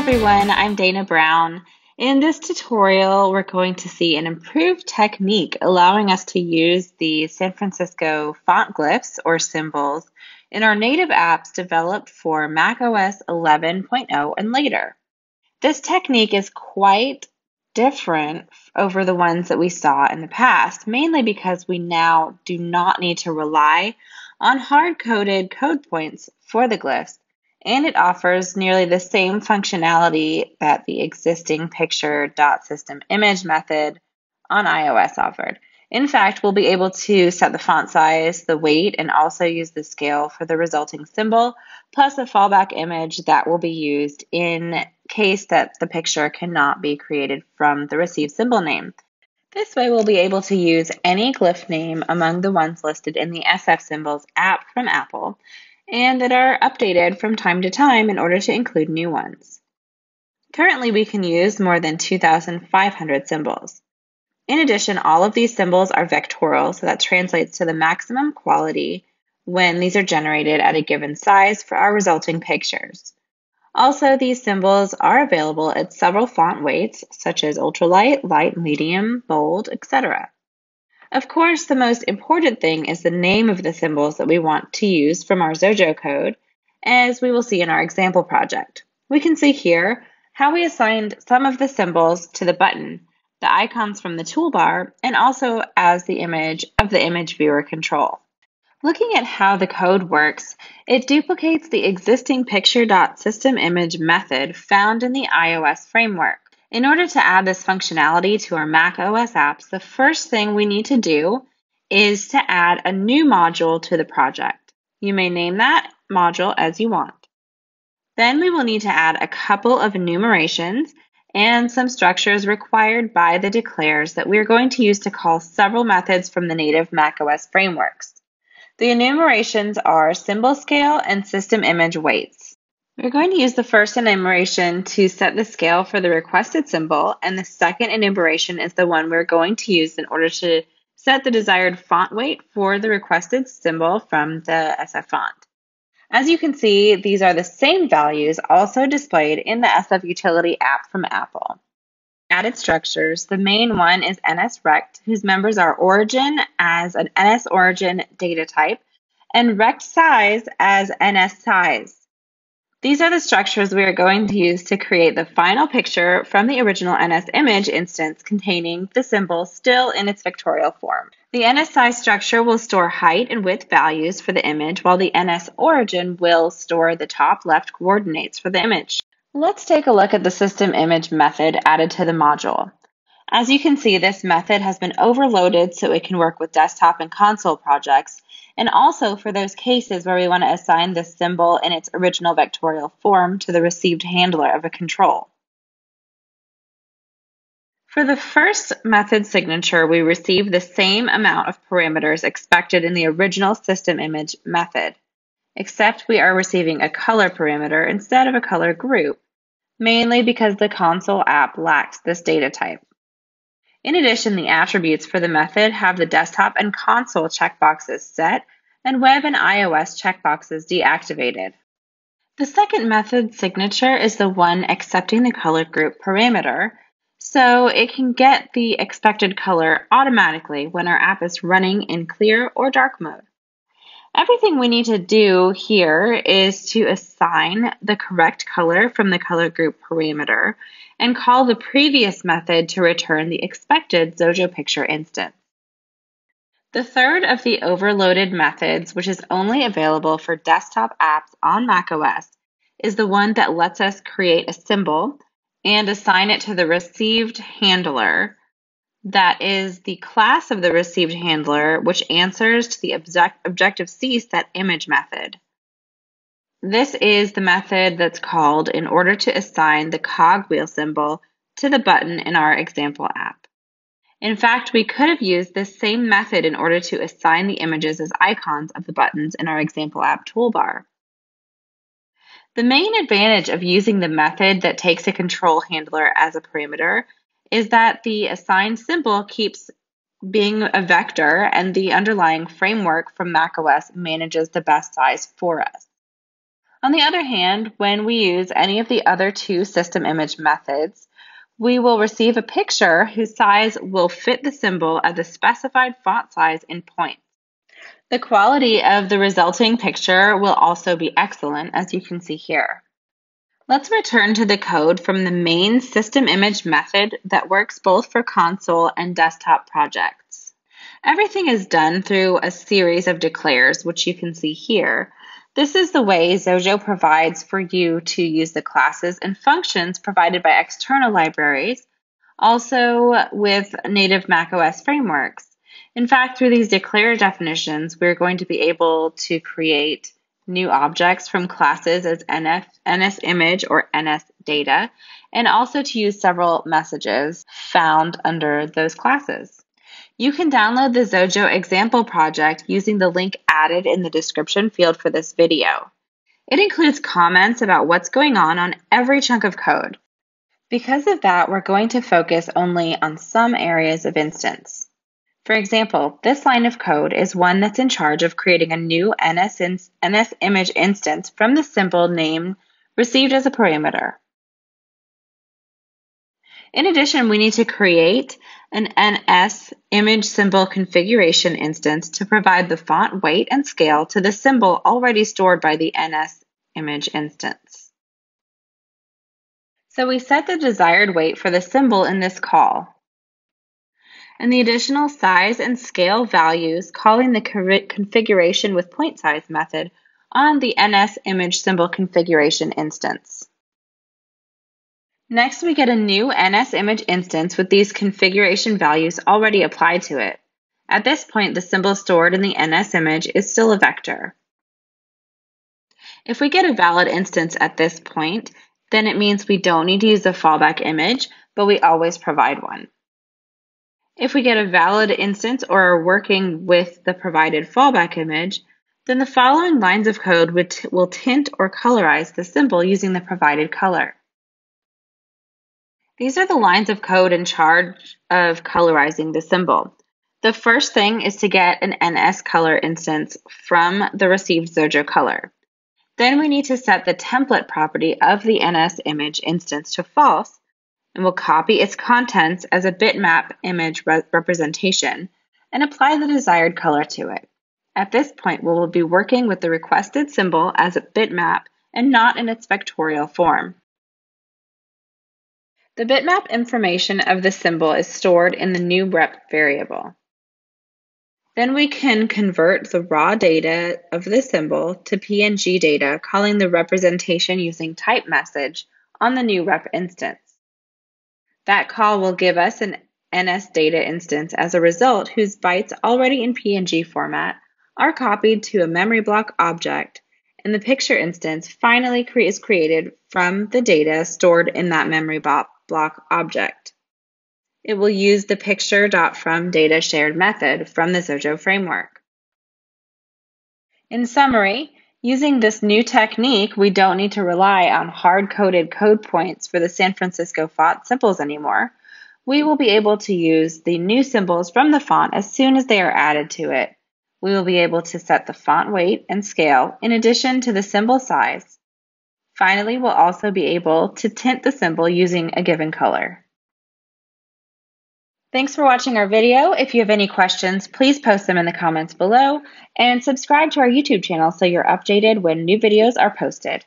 everyone, I'm Dana Brown. In this tutorial, we're going to see an improved technique allowing us to use the San Francisco font glyphs or symbols in our native apps developed for macOS 11.0 and later. This technique is quite different over the ones that we saw in the past, mainly because we now do not need to rely on hard-coded code points for the glyphs, and it offers nearly the same functionality that the existing picture.systemImage method on iOS offered. In fact, we'll be able to set the font size, the weight, and also use the scale for the resulting symbol, plus a fallback image that will be used in case that the picture cannot be created from the received symbol name. This way, we'll be able to use any glyph name among the ones listed in the SF Symbols app from Apple, and that are updated from time to time in order to include new ones. Currently, we can use more than 2,500 symbols. In addition, all of these symbols are vectorial, so that translates to the maximum quality when these are generated at a given size for our resulting pictures. Also, these symbols are available at several font weights, such as ultralight, light, medium, bold, etc. Of course, the most important thing is the name of the symbols that we want to use from our Xojo code, as we will see in our example project. We can see here how we assigned some of the symbols to the button, the icons from the toolbar, and also as the image of the image viewer control. Looking at how the code works, it duplicates the existing picture.systemImage method found in the iOS framework. In order to add this functionality to our macOS apps, the first thing we need to do is to add a new module to the project. You may name that module as you want. Then we will need to add a couple of enumerations and some structures required by the declares that we are going to use to call several methods from the native macOS frameworks. The enumerations are symbol scale and system image weights. We're going to use the first enumeration to set the scale for the requested symbol, and the second enumeration is the one we're going to use in order to set the desired font weight for the requested symbol from the SF font. As you can see, these are the same values also displayed in the SF Utility app from Apple. Added structures, the main one is NSRect, whose members are origin as an NSOrigin data type and rect size as NSSize. These are the structures we are going to use to create the final picture from the original NSImage instance containing the symbol still in its vectorial form. The NSSize structure will store height and width values for the image, while the NSOrigin will store the top left coordinates for the image. Let's take a look at the system image method added to the module. As you can see, this method has been overloaded so it can work with desktop and console projects, and also for those cases where we want to assign the symbol in its original vectorial form to the received handler of a control. For the first method signature, we receive the same amount of parameters expected in the original system image method, except we are receiving a color parameter instead of a color group, mainly because the console app lacks this data type. In addition, the attributes for the method have the desktop and console checkboxes set and web and iOS checkboxes deactivated. The second method signature is the one accepting the color group parameter, so it can get the expected color automatically when our app is running in clear or dark mode. Everything we need to do here is to assign the correct color from the color group parameter and call the previous method to return the expected Xojo picture instance. The third of the overloaded methods, which is only available for desktop apps on macOS, is the one that lets us create a symbol and assign it to the received handler. That is the class of the received handler, which answers to the Objective-C set image method. This is the method that's called in order to assign the cogwheel symbol to the button in our example app. In fact, we could have used this same method in order to assign the images as icons of the buttons in our example app toolbar. The main advantage of using the method that takes a control handler as a parameter is that the assigned symbol keeps being a vector and the underlying framework from macOS manages the best size for us. On the other hand, when we use any of the other two system image methods, we will receive a picture whose size will fit the symbol at the specified font size in points. The quality of the resulting picture will also be excellent, as you can see here. Let's return to the code from the main system image method that works both for console and desktop projects. Everything is done through a series of declares, which you can see here. This is the way Xojo provides for you to use the classes and functions provided by external libraries, also with native macOS frameworks. In fact, through these declare definitions, we're going to be able to create new objects from classes as NSImage or NSData, and also to use several messages found under those classes. You can download the Xojo example project using the link added in the description field for this video. It includes comments about what's going on every chunk of code. Because of that, we're going to focus only on some areas of instance. For example, this line of code is one that's in charge of creating a new NSImage instance from the symbol name received as a parameter. In addition, we need to create an NSImage symbol configuration instance to provide the font weight and scale to the symbol already stored by the NSImage instance. So we set the desired weight for the symbol in this call, and the additional size and scale values calling the configuration with point size method on the NSImage symbol configuration instance. Next, we get a new NSImage instance with these configuration values already applied to it. At this point, the symbol stored in the NSImage is still a vector. If we get a valid instance at this point, then it means we don't need to use a fallback image, but we always provide one. If we get a valid instance or are working with the provided fallback image, then the following lines of code will tint or colorize the symbol using the provided color. These are the lines of code in charge of colorizing the symbol. The first thing is to get an NS color instance from the received Xojo color. Then we need to set the template property of the NSImage instance to false, and we'll copy its contents as a bitmap image representation and apply the desired color to it. At this point, we will be working with the requested symbol as a bitmap and not in its vectorial form. The bitmap information of the symbol is stored in the new rep variable. Then we can convert the raw data of the symbol to PNG data, calling the representation using type message on the new rep instance. That call will give us an NSData instance as a result whose bytes already in PNG format are copied to a memory block object, and the picture instance finally is created from the data stored in that memory block object. It will use the picture.fromDataShared method from the Xojo framework. In summary, using this new technique, we don't need to rely on hard-coded code points for the San Francisco font symbols anymore. We will be able to use the new symbols from the font as soon as they are added to it. We will be able to set the font weight and scale in addition to the symbol size. Finally, we'll also be able to tint the symbol using a given color. Thanks for watching our video. If you have any questions, please post them in the comments below and subscribe to our YouTube channel so you're updated when new videos are posted.